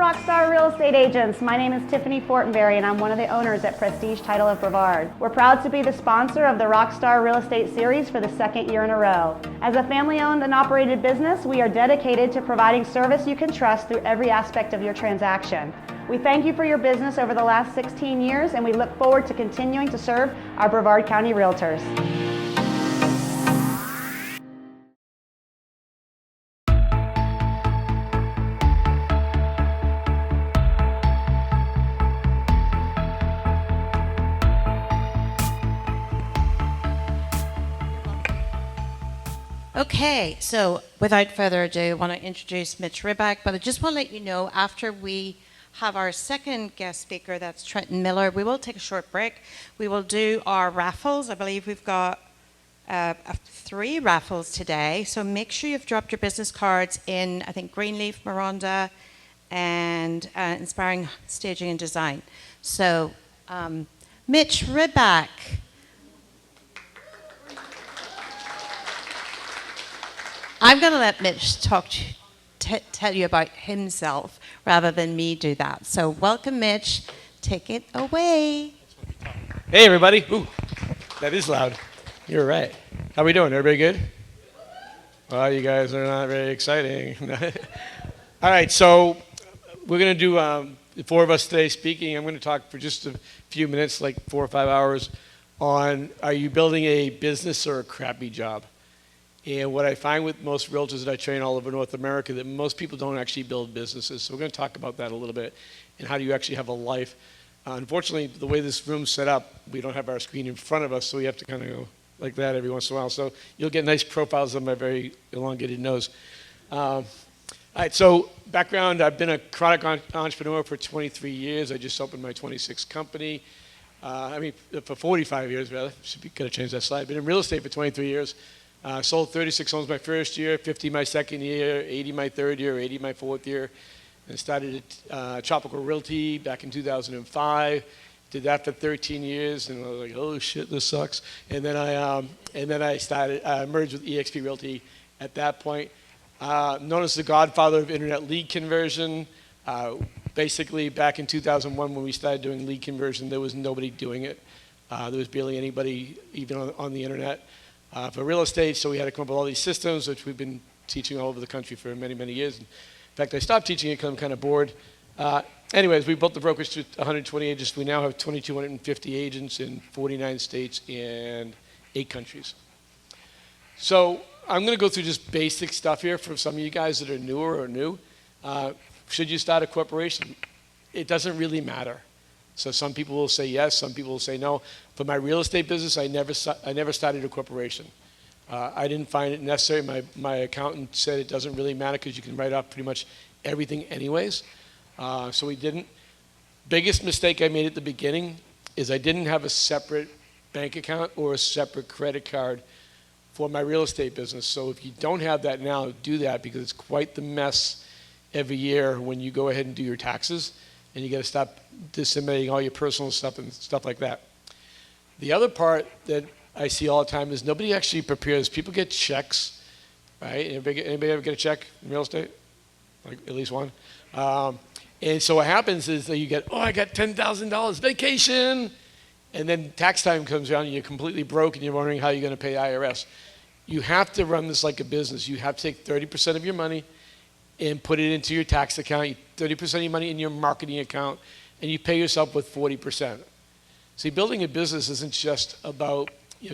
Rockstar Real Estate Agents. My name is Tiffany Fortenberry and I'm one of the owners at Prestige Title of Brevard. We're proud to be the sponsor of the Rockstar Real Estate Series for the second year in a row. As a family-owned and operated business, we are dedicated to providing service you can trust through every aspect of your transaction. We thank you for your business over the last 16 years and we look forward to continuing to serve our Brevard County Realtors. Okay, so without further ado, I want to introduce Mitch Ribak, but I just want to let you know, after we have our second guest speaker, that's Trenton Miller, we will take a short break. We will do our raffles. I believe we've got 3 raffles today, so make sure you've dropped your business cards in, I think, Greenleaf, Miranda, and Inspiring Staging and Design. So, Mitch Ribak. I'm going to let Mitch tell you about himself rather than me do that. So welcome, Mitch. Take it away. Hey, everybody. Ooh, that is loud. You're right. How we doing? Everybody good? Well, you guys are not very exciting. All right, so we're going to do the 4 of us today speaking. I'm going to talk for just a few minutes, like 4 or 5 hours, on are you building a business or a crappy job? And what I find with most realtors that I train all over North America, that most people don't actually build businesses. So we're going to talk about that a little bit, and how do you actually have a life. Unfortunately, the way this room's set up, we don't have our screen in front of us, so we have to kind of go like that every once in a while. So you'll get nice profiles of my very elongated nose. All right, so background, I've been a chronic entrepreneur for 23 years. I just opened my 26th company. For 45 years, rather. Could have changed that slide. Been in real estate for 23 years. Sold 36 homes my first year, 50 my second year, 80 my third year, 80 my fourth year. And started at Tropical Realty back in 2005. Did that for 13 years, and I was like, oh shit, this sucks. And then I merged with eXp Realty at that point. Known as the godfather of internet lead conversion. Basically, back in 2001 when we started doing lead conversion, there was nobody doing it. There was barely anybody even on the internet. For real estate, so we had to come up with all these systems, which we've been teaching all over the country for many, many years. In fact, I stopped teaching it because I'm kind of bored. Anyways, we built the brokerage to 120 agents. We now have 2,250 agents in 49 states and 8 countries. So I'm going to go through just basic stuff here for some of you guys that are newer or new. Should you start a corporation? It doesn't really matter. So some people will say yes, some people will say no. For my real estate business, I never started a corporation. I didn't find it necessary. My accountant said it doesn't really matter because you can write off pretty much everything anyways. So we didn't. Biggest mistake I made at the beginning is I didn't have a separate bank account or a separate credit card for my real estate business. So if you don't have that now, do that, because it's quite the mess every year when you go ahead and do your taxes. And you got to stop disseminating all your personal stuff and stuff like that. The other part that I see all the time is nobody actually prepares. People get checks, right? Anybody ever get a check in real estate? Like at least one. And so what happens is that you get, I got $10,000 vacation, and then tax time comes around and you're completely broke and you're wondering how you're going to pay IRS. You have to run this like a business. You have to take 30% of your money and put it into your tax account, 30% of your money in your marketing account, and you pay yourself with 40%. See, building a business isn't just about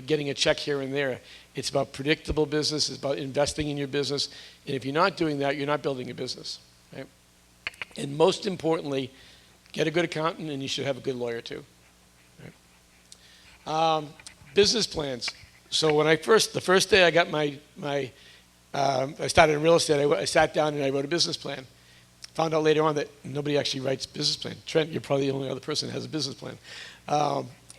getting a check here and there. It's about predictable business. It's about investing in your business. And if you're not doing that, you're not building a business. Right? And most importantly, get a good accountant, and you should have a good lawyer too. Right? Business plans. So when the first day I got I started in real estate, I sat down and I wrote a business plan. Found out later on that nobody actually writes business plan. Trent, you're probably the only other person that has a business plan.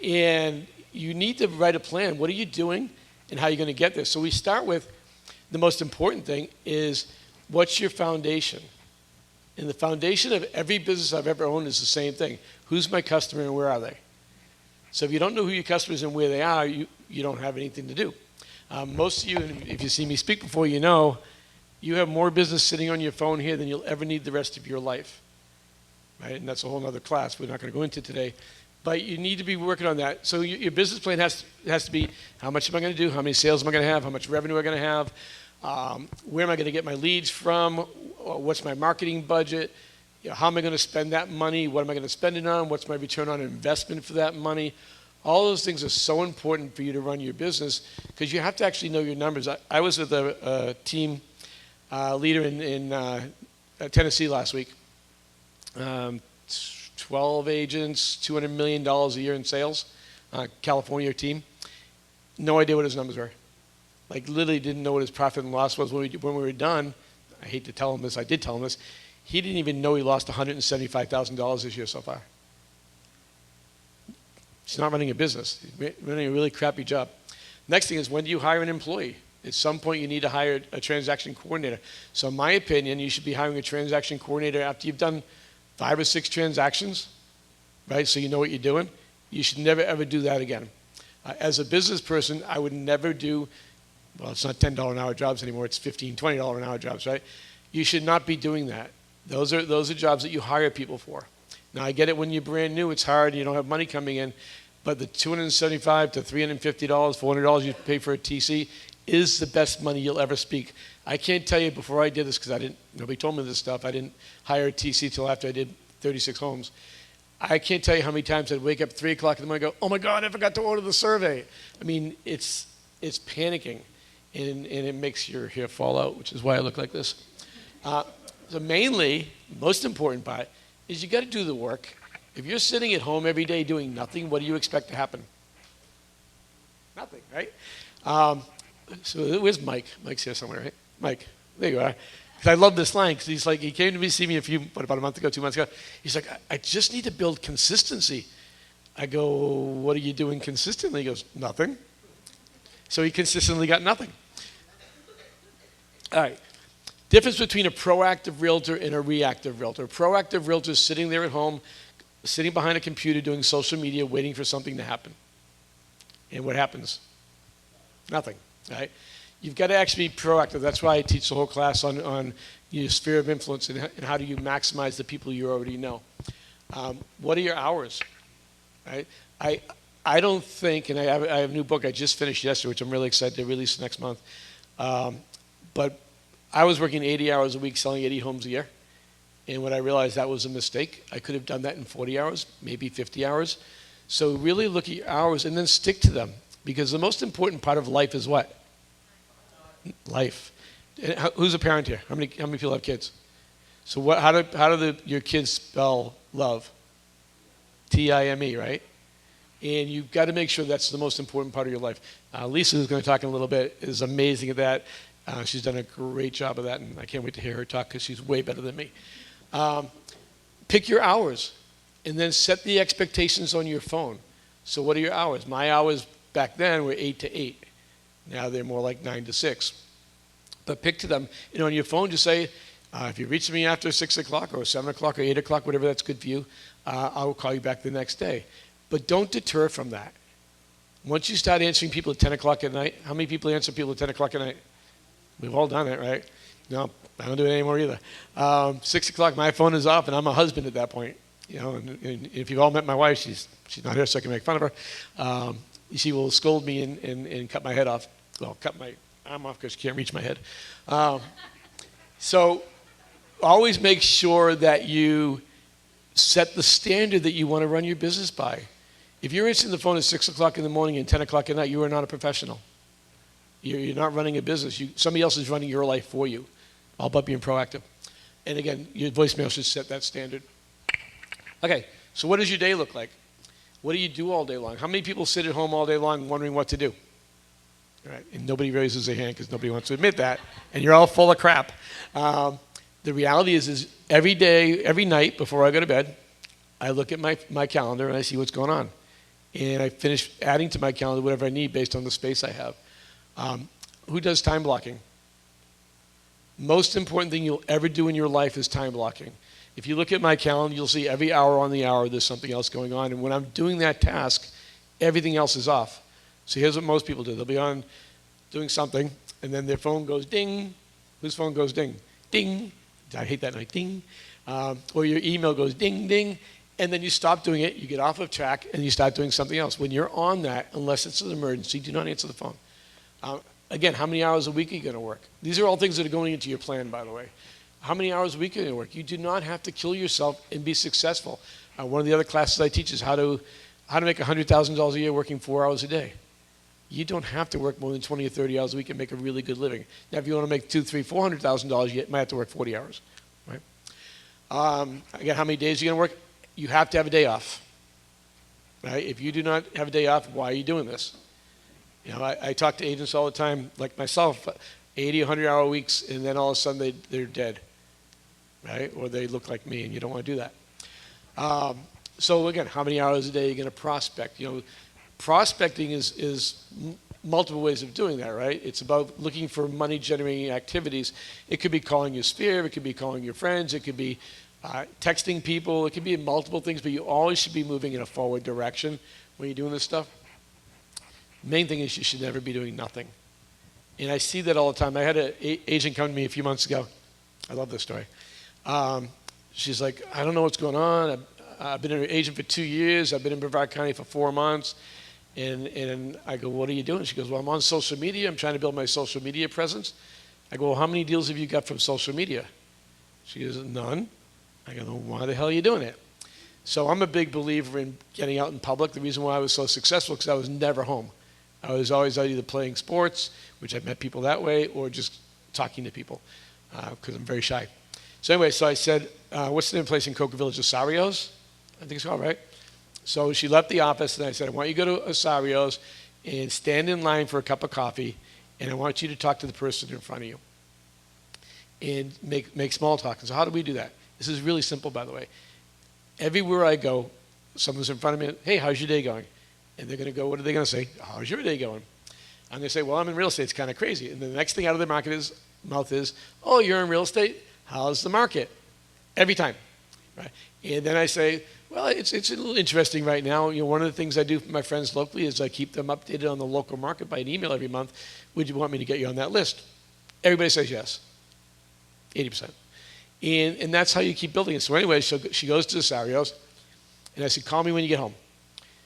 And you need to write a plan. What are you doing and how are you going to get there? So we start with the most important thing is, what's your foundation? And the foundation of every business I've ever owned is the same thing. Who's my customer and where are they? So if you don't know who your customers and where they are, you don't have anything to do. Most of you, if you see me speak before, you know, you have more business sitting on your phone here than you'll ever need the rest of your life. right? And that's a whole other class we're not going to go into today. But you need to be working on that. So your business plan has to be, how much am I going to do? How many sales am I going to have? How much revenue am I going to have? Where am I going to get my leads from? What's my marketing budget? How am I going to spend that money? What am I going to spend it on? What's my return on investment for that money? All those things are so important for you to run your business because you have to actually know your numbers. I was with a team leader in Tennessee last week. 12 agents, $200 million a year in sales, California team. No idea what his numbers were. Like literally didn't know what his profit and loss was when we were done. I hate to tell him this, I did tell him this. He didn't even know he lost $175,000 this year so far. He's not running a business. He's running a really crappy job. Next thing is, when do you hire an employee? At some point you need to hire a transaction coordinator. So in my opinion, you should be hiring a transaction coordinator after you've done 5 or 6 transactions, right? So you know what you're doing. You should never ever do that again. As a business person, I would never do, well, it's not $10 an hour jobs anymore, it's $15, $20 an hour jobs, right? You should not be doing that. Those are jobs that you hire people for. Now I get it when you're brand new, it's hard, you don't have money coming in, but the $275 to $350, $400 you pay for a TC is the best money you'll ever speak. I can't tell you before I did this because nobody told me this stuff. I didn't hire a TC till after I did 36 homes. I can't tell you how many times I'd wake up 3 o'clock in the morning and go, oh my God, I forgot to order the survey. I mean, it's panicking and it makes your hair fall out, which is why I look like this. So mainly, most important part is you got to do the work. If you're sitting at home every day doing nothing, what do you expect to happen? Nothing, right? So where's Mike? Mike's here somewhere, right? Mike, there you are. Because I love this line, because he's like, he came to see me about a month ago, 2 months ago. He's like, I just need to build consistency. I go, what are you doing consistently? He goes, nothing. So he consistently got nothing. All right. Difference between a proactive realtor and a reactive realtor. A proactive realtor is sitting there at home, sitting behind a computer doing social media, waiting for something to happen. And what happens? Nothing, right? You've got to actually be proactive. That's why I teach the whole class on your sphere of influence and how do you maximize the people you already know. What are your hours, right? I don't think, and I have a new book I just finished yesterday, which I'm really excited to release next month. But I was working 80 hours a week selling 80 homes a year. And when I realized that was a mistake, I could have done that in 40 hours, maybe 50 hours. So really look at your hours and then stick to them. Because the most important part of life is what? Life. And who's a parent here? How many people have kids? So how do your kids spell love? T-I-M-E, right? And you've got to make sure that's the most important part of your life. Lisa, who's going to talk in a little bit, is amazing at that. She's done a great job of that, and I can't wait to hear her talk because she's way better than me. Pick your hours, and then set the expectations on your phone. So what are your hours? My hours back then were 8 to 8. Now they're more like 9 to 6. But pick to them, and on your phone just say, if you reach me after 6 o'clock or 7 o'clock or 8 o'clock, whatever that's good for you, I will call you back the next day. But don't deter from that. Once you start answering people at 10 o'clock at night, how many people answer people at 10 o'clock at night? We've all done it, right? No, I don't do it anymore either. 6 o'clock, my phone is off, and I'm a husband at that point. You know, and if you've all met my wife, she's not here, so I can make fun of her. She will scold me and cut my head off. Well, cut my arm off because she can't reach my head. So always make sure that you set the standard that you want to run your business by. If you're answering the phone at 6 o'clock in the morning and 10 o'clock at night, you are not a professional. You're not running a business. Somebody else is running your life for you, all about being proactive. And again, your voicemail should set that standard. Okay, so what does your day look like? What do you do all day long? How many people sit at home all day long wondering what to do? All right, and nobody raises their hand because nobody wants to admit that, and you're all full of crap. The reality is every day, every night before I go to bed, I look at my calendar and I see what's going on. And I finish adding to my calendar whatever I need based on the space I have. Who does time blocking? Most important thing you'll ever do in your life is time blocking. If you look at my calendar, you'll see every hour on the hour there's something else going on. And when I'm doing that task, everything else is off. So here's what most people do. They'll be on doing something, and then their phone goes ding. Whose phone goes ding? Ding, I hate that, like ding. Or your email goes ding, ding, and then you stop doing it, you get off of track, and you start doing something else. When you're on that, unless it's an emergency, do not answer the phone. Again, how many hours a week are you going to work? These are all things that are going into your plan, by the way. How many hours a week are you going to work? You do not have to kill yourself and be successful. One of the other classes I teach is how to make $100,000 a year working 4 hours a day. You don't have to work more than 20 or 30 hours a week and make a really good living. Now, if you want to make $200,000, $300,000, $400,000, you might have to work 40 hours, right? Again, how many days are you going to work? You have to have a day off, right? If you do not have a day off, why are you doing this? You know, I talk to agents all the time, like myself, 80, 100-hour weeks, and then all of a sudden they're dead, right? Or they look like me, and you don't want to do that. So again, how many hours a day are you going to prospect? You know, prospecting is multiple ways of doing that, right? It's about looking for money-generating activities. It could be calling your sphere, it could be calling your friends, it could be texting people, it could be multiple things, but you always should be moving in a forward direction when you're doing this stuff. Main thing is you should never be doing nothing. And I see that all the time. I had an agent come to me a few months ago. I love this story. She's like, I don't know what's going on. I've been an agent for 2 years. I've been in Brevard County for 4 months. And I go, what are you doing? She goes, well, I'm on social media. I'm trying to build my social media presence. I go, well, how many deals have you got from social media? She goes, none. I go, well, why the hell are you doing it? So I'm a big believer in getting out in public. The reason why I was so successful because I was never home. I was always out either playing sports, which I met people that way, or just talking to people because I'm very shy. So anyway, so I said, what's the name of the place in Cocoa Village? Osario's? I think it's called, right? So she left the office, and I said, I want you to go to Osario's and stand in line for a cup of coffee, and I want you to talk to the person in front of you and make small talk. And so how do we do that? This is really simple, by the way. Everywhere I go, someone's in front of me, hey, how's your day going? And they're going to go, what are they going to say? How's your day going? I'm going to say, well, I'm in real estate. It's kind of crazy. And the next thing out of their mouth is, oh, you're in real estate? How's the market? Every time. Right? And then I say, well, it's a little interesting right now. You know, one of the things I do for my friends locally is I keep them updated on the local market by an email every month. Would you want me to get you on that list? Everybody says yes. 80%. And that's how you keep building it. So anyway, she goes to the Sarios, and I said, call me when you get home.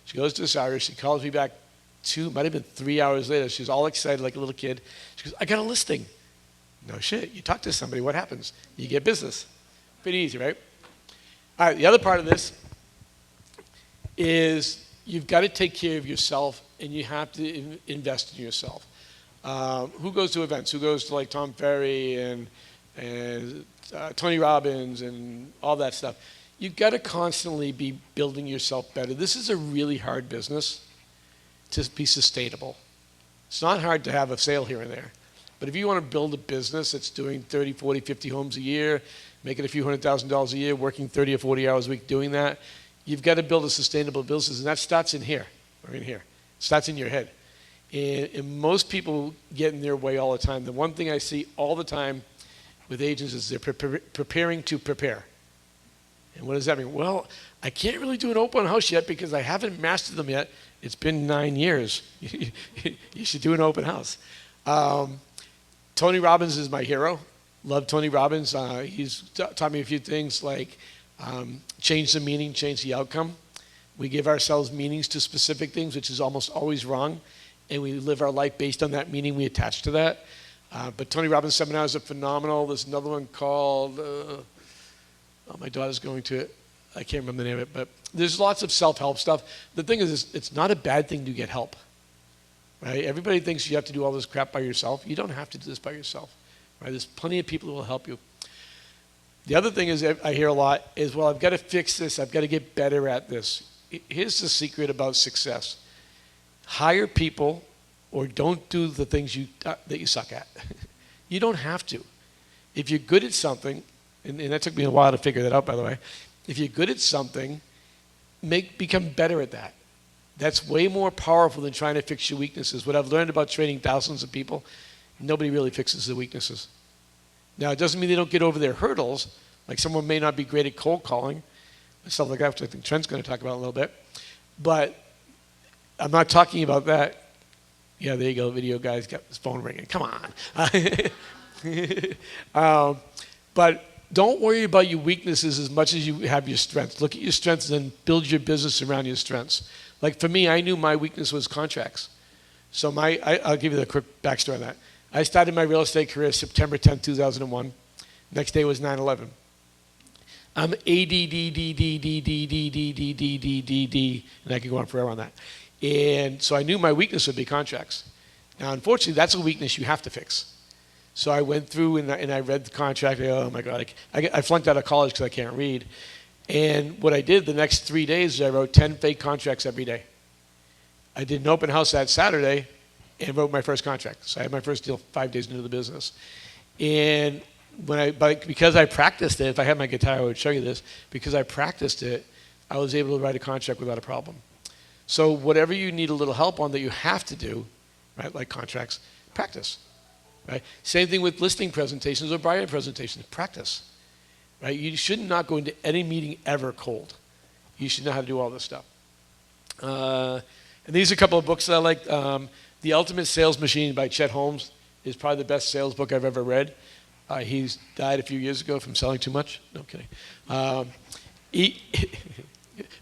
She goes to the Sarios. She calls me back might have been 3 hours later. She's all excited like a little kid. She goes, I got a listing. No shit. You talk to somebody, what happens? You get business. Pretty easy, right? All right, the other part of this is you've got to take care of yourself, and you have to invest in yourself. Who goes to events? Who goes to like Tom Ferry and Tony Robbins and all that stuff? You've got to constantly be building yourself better. This is a really hard business to be sustainable. It's not hard to have a sale here and there. But if you want to build a business that's doing 30, 40, 50 homes a year, making a few $100,000 a year, working 30 or 40 hours a week doing that, you've got to build a sustainable business. And that starts in here, or in here. It starts in your head. And most people get in their way all the time. The one thing I see all the time with agents is they're preparing to prepare. And what does that mean? Well, I can't really do an open house yet because I haven't mastered them yet. It's been 9 years. You should do an open house. Tony Robbins is my hero. Love Tony Robbins. He's taught me a few things like change the meaning, change the outcome. We give ourselves meanings to specific things, which is almost always wrong. And we live our life based on that meaning we attach to that. But Tony Robbins seminars are phenomenal. There's another one called... my daughter's going to it. I can't remember the name of it, but there's lots of self-help stuff. The thing is, it's not a bad thing to get help, right? Everybody thinks you have to do all this crap by yourself. You don't have to do this by yourself, right? There's plenty of people who will help you. The other thing is I hear a lot is, well, I've got to fix this. I've got to get better at this. Here's the secret about success. Hire people or don't do the things that you suck at. You don't have to. If you're good at something, and that took me a while to figure that out, by the way. If you're good at something, become better at that. That's way more powerful than trying to fix your weaknesses. What I've learned about training thousands of people, nobody really fixes their weaknesses. Now, it doesn't mean they don't get over their hurdles. Like someone may not be great at cold calling, stuff like that, which I think Trent's going to talk about in a little bit. But I'm not talking about that. Yeah, there you go. Video guy's got his phone ringing. Come on. But don't worry about your weaknesses as much as you have your strengths. Look at your strengths and then build your business around your strengths. Like for me, I knew my weakness was contracts. So I'll give you the quick backstory on that. I started my real estate career September 10, 2001. Next day was 9/11. I'm ADDDDDDDDDDDD, and I could go on forever on that. And so I knew my weakness would be contracts. Now, unfortunately, that's a weakness you have to fix. So I went through and I read the contract. Oh my God, I flunked out of college because I can't read. And what I did the next 3 days is I wrote 10 fake contracts every day. I did an open house that Saturday and wrote my first contract. So I had my first deal 5 days into the business. And because I practiced it, if I had my guitar, I would show you this. Because I practiced it, I was able to write a contract without a problem. So whatever you need a little help on that you have to do, right, like contracts, practice. Right? Same thing with listing presentations or buyer presentations, practice. Right? You should not go into any meeting ever cold. You should know how to do all this stuff. And these are a couple of books that I like. The Ultimate Sales Machine by Chet Holmes is probably the best sales book I've ever read. He's died a few years ago from selling too much. No kidding.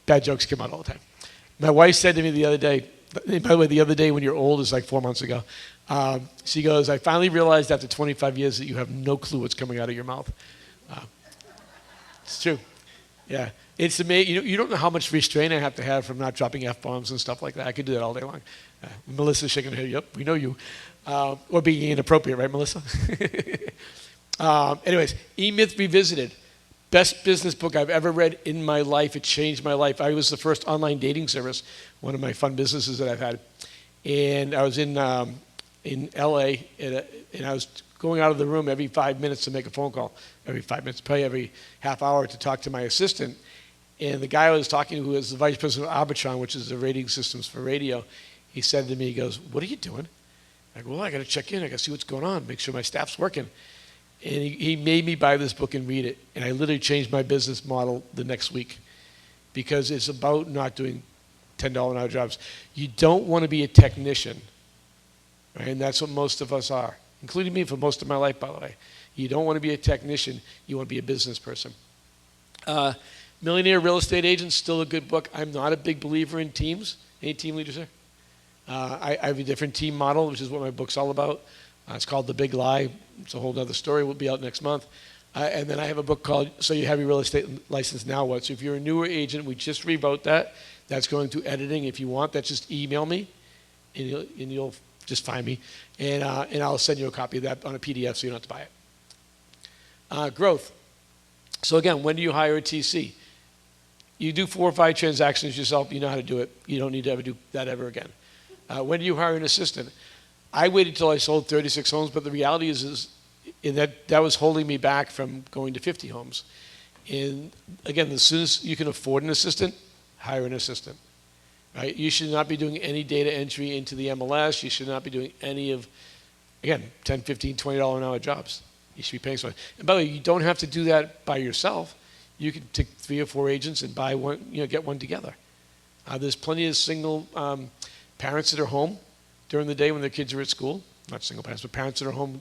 Bad jokes come out all the time. My wife said to me the other day, by the way, the other day when you're old is like 4 months ago. She goes, I finally realized after 25 years that you have no clue what's coming out of your mouth. It's true. Yeah. It's amazing. You don't know how much restraint I have to have from not dropping F-bombs and stuff like that. I could do that all day long. Melissa's shaking her head. Yep, we know you. Or being inappropriate, right, Melissa? Anyways, E-Myth Revisited. Best business book I've ever read in my life. It changed my life. I was the first online dating service, one of my fun businesses that I've had. And I was in LA, and I was going out of the room every 5 minutes to make a phone call. Every 5 minutes, probably every half hour to talk to my assistant. And the guy I was talking to, who was the vice president of Arbitron, which is the rating systems for radio, he said to me, he goes, what are you doing? I go, well, I got to check in. I got to see what's going on, make sure my staff's working. And he made me buy this book and read it. And I literally changed my business model the next week because it's about not doing $10 an hour jobs. You don't want to be a technician, right? And that's what most of us are, including me for most of my life, by the way. You don't want to be a technician. You want to be a business person. Millionaire Real Estate Agents, still a good book. I'm not a big believer in teams. Any team leaders here? I have a different team model, which is what my book's all about. It's called The Big Lie. It's a whole other story. Will be out next month. And then I have a book called So You Have Your Real Estate License, Now What? So if you're a newer agent, we just rewrote that. That's going to editing. If you want that, just email me, and you'll just find me. And I'll send you a copy of that on a PDF so you don't have to buy it. Growth. So again, when do you hire a TC? You do 4 or 5 transactions yourself. You know how to do it. You don't need to ever do that ever again. When do you hire an assistant? I waited till I sold 36 homes, but the reality is that was holding me back from going to 50 homes. And again, as soon as you can afford an assistant, hire an assistant. Right? You should not be doing any data entry into the MLS. You should not be doing any of, again, $10, $15, $20 an hour jobs. You should be paying someone. And by the way, you don't have to do that by yourself. You can take 3 or 4 agents and buy one, get one together. There's plenty of single parents that are home during the day when their kids are at school. Not single parents, but parents that are home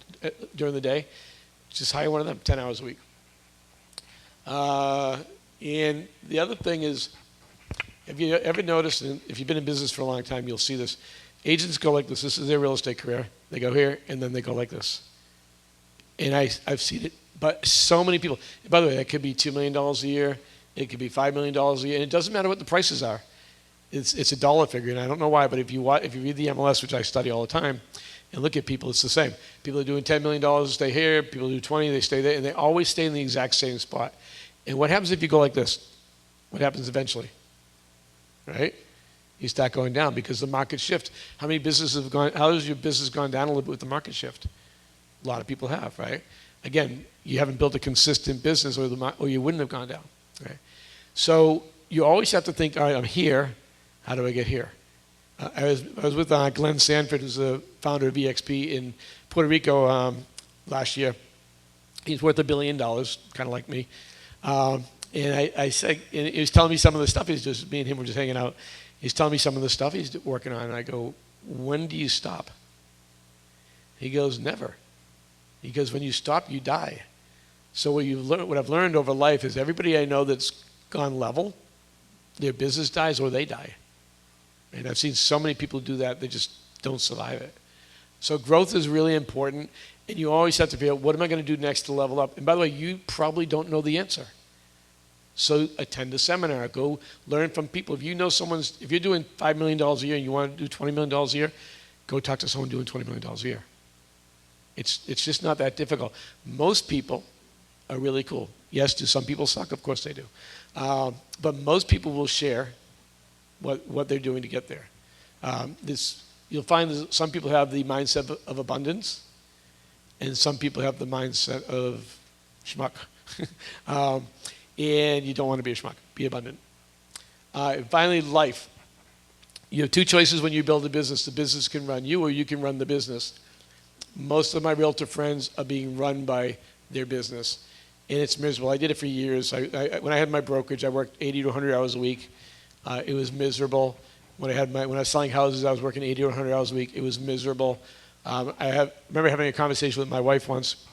during the day. Just hire one of them, 10 hours a week. And the other thing is, have you ever noticed, and if you've been in business for a long time, you'll see this. Agents go like this. This is their real estate career. They go here, and then they go like this. And I've seen it. But so many people, by the way, that could be $2 million a year. It could be $5 million a year. And it doesn't matter what the prices are. It's a dollar figure. And I don't know why, but if you read the MLS, which I study all the time, and look at people, it's the same. People are doing $10 million, stay here. People do 20, they stay there. And they always stay in the exact same spot. And what happens if you go like this? What happens eventually? Right? You start going down because the market shift. How many businesses have gone, how has your business gone down a little bit with the market shift? A lot of people have, right? Again, you haven't built a consistent business or you wouldn't have gone down, right? So you always have to think, all right, I'm here. How do I get here? I was with Glenn Sanford, who's the founder of EXP in Puerto Rico last year. He's worth $1 billion, kind of like me. And I said, and he was telling me some of the stuff me and him were just hanging out. He's telling me some of the stuff he's working on. And I go, when do you stop? He goes, never. He goes, when you stop, you die. So what I've learned over life is everybody I know that's gone level, their business dies or they die. And I've seen so many people do that, they just don't survive it. So growth is really important, and you always have to figure out, what am I going to do next to level up? And by the way, you probably don't know the answer. So attend a seminar, go learn from people. If you know if you're doing $5 million a year and you want to do $20 million a year, go talk to someone doing $20 million a year. It's just not that difficult. Most people are really cool. Yes, do some people suck? Of course they do. But most people will share what they're doing to get there. You'll find that some people have the mindset of abundance, and some people have the mindset of schmuck. And you don't want to be a schmuck. Be abundant. And finally, life. You have two choices when you build a business. The business can run you, or you can run the business. Most of my realtor friends are being run by their business, and it's miserable. I did it for years. When I had my brokerage, I worked 80 to 100 hours a week. It was miserable. When I was selling houses, I was working 80 or 100 hours a week. It was miserable. I remember having a conversation with my wife once,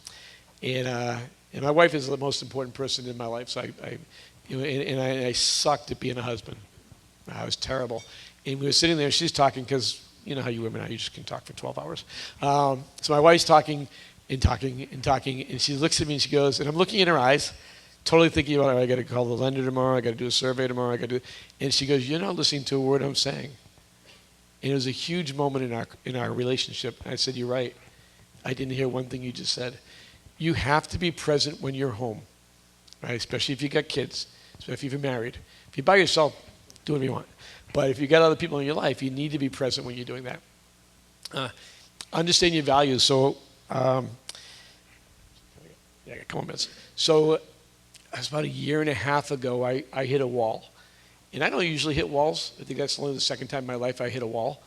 and my wife is the most important person in my life. So I sucked at being a husband. I was terrible. And we were sitting there, she's talking, because you know how you women are, you just can talk for 12 hours. So my wife's talking, and she looks at me and she goes, and I'm looking in her eyes, totally thinking about, I got to call the lender tomorrow, I got to do a survey tomorrow, and she goes, you're not listening to a word I'm saying. And it was a huge moment in our relationship. And I said, you're right. I didn't hear one thing you just said. You have to be present when you're home, right? Especially if you got kids, especially if you're married. If you're by yourself, do whatever you want. But if you got other people in your life, you need to be present when you're doing that. Understand your values. So, I got a couple minutes. So, it was about a year and a half ago, I hit a wall. And I don't usually hit walls. I think that's only the second time in my life I hit a wall.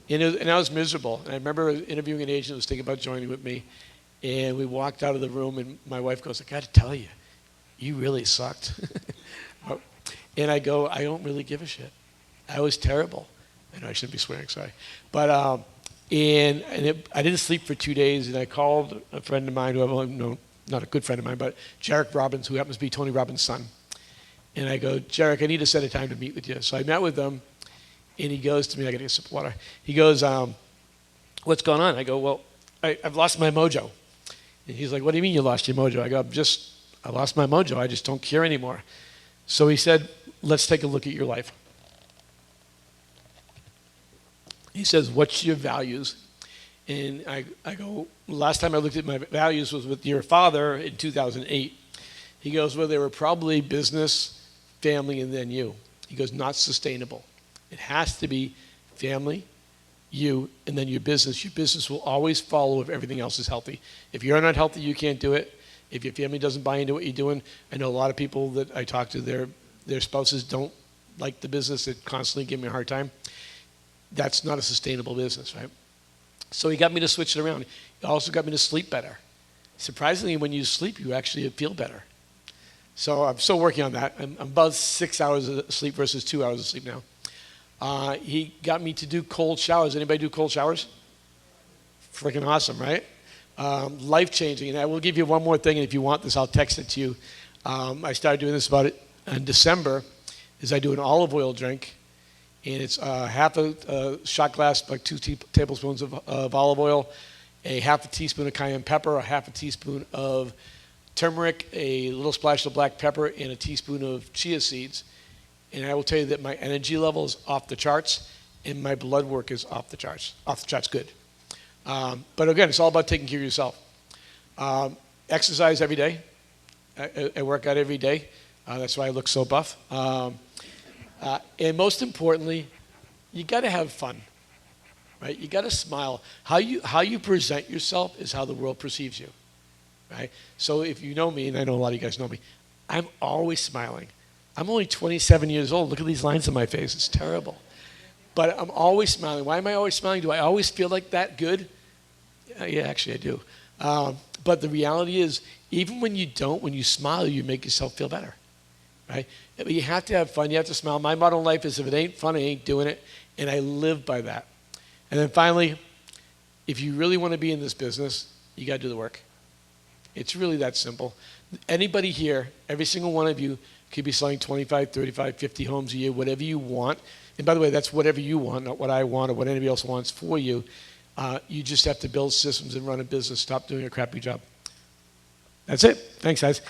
And I was miserable. And I remember interviewing an agent who was thinking about joining with me. And we walked out of the room, and my wife goes, I got to tell you, you really sucked. And I go, I don't really give a shit. I was terrible. I know I shouldn't be swearing, sorry. But, I didn't sleep for 2 days, and I called a friend of mine who I've only known, not a good friend of mine, but Jarek Robbins, who happens to be Tony Robbins' son. And I go, Jarek, I need to set a time to meet with you. So I met with him, and he goes to me, I got to get a sip of water. He goes, what's going on? I go, well, I've lost my mojo. And he's like, what do you mean you lost your mojo? I go, I lost my mojo. I just don't care anymore. So he said, let's take a look at your life. He says, what's your values? And I go, last time I looked at my values was with your father in 2008. He goes, well, they were probably business, family, and then you. He goes, not sustainable. It has to be family, you, and then your business. Your business will always follow if everything else is healthy. If you're not healthy, you can't do it. If your family doesn't buy into what you're doing, I know a lot of people that I talk to, their spouses don't like the business. They constantly give me a hard time. That's not a sustainable business, right? So he got me to switch it around. He also got me to sleep better. Surprisingly, when you sleep, you actually feel better. So I'm still working on that. I'm about 6 hours of sleep versus 2 hours of sleep now. He got me to do cold showers. Anybody do cold showers? Freaking awesome, right? Life-changing. And I will give you one more thing, and if you want this, I'll text it to you. I started doing this about it in December, is I do an olive oil drink, and it's half a shot glass, like 2 tablespoons of olive oil, a half a teaspoon of cayenne pepper, a half a teaspoon of turmeric, a little splash of black pepper, and a teaspoon of chia seeds. And I will tell you that my energy level is off the charts, and my blood work is off the charts good. But again, it's all about taking care of yourself. Exercise every day. I work out every day. That's why I look so buff. And most importantly, you got to have fun, right? You got to smile. How you present yourself is how the world perceives you, right? So if you know me, and I know a lot of you guys know me, I'm always smiling. I'm only 27 years old. Look at these lines on my face. It's terrible. But I'm always smiling. Why am I always smiling? Do I always feel like that good? Yeah, actually I do. But the reality is, even when you don't, when you smile, you make yourself feel better, right? But you have to have fun. You have to smile. My motto in life is, if it ain't fun, I ain't doing it. And I live by that. And then finally, if you really want to be in this business, you got to do the work. It's really that simple. Anybody here, every single one of you, could be selling 25, 35, 50 homes a year, whatever you want. And by the way, that's whatever you want, not what I want or what anybody else wants for you. You just have to build systems and run a business. Stop doing a crappy job. That's it. Thanks, guys.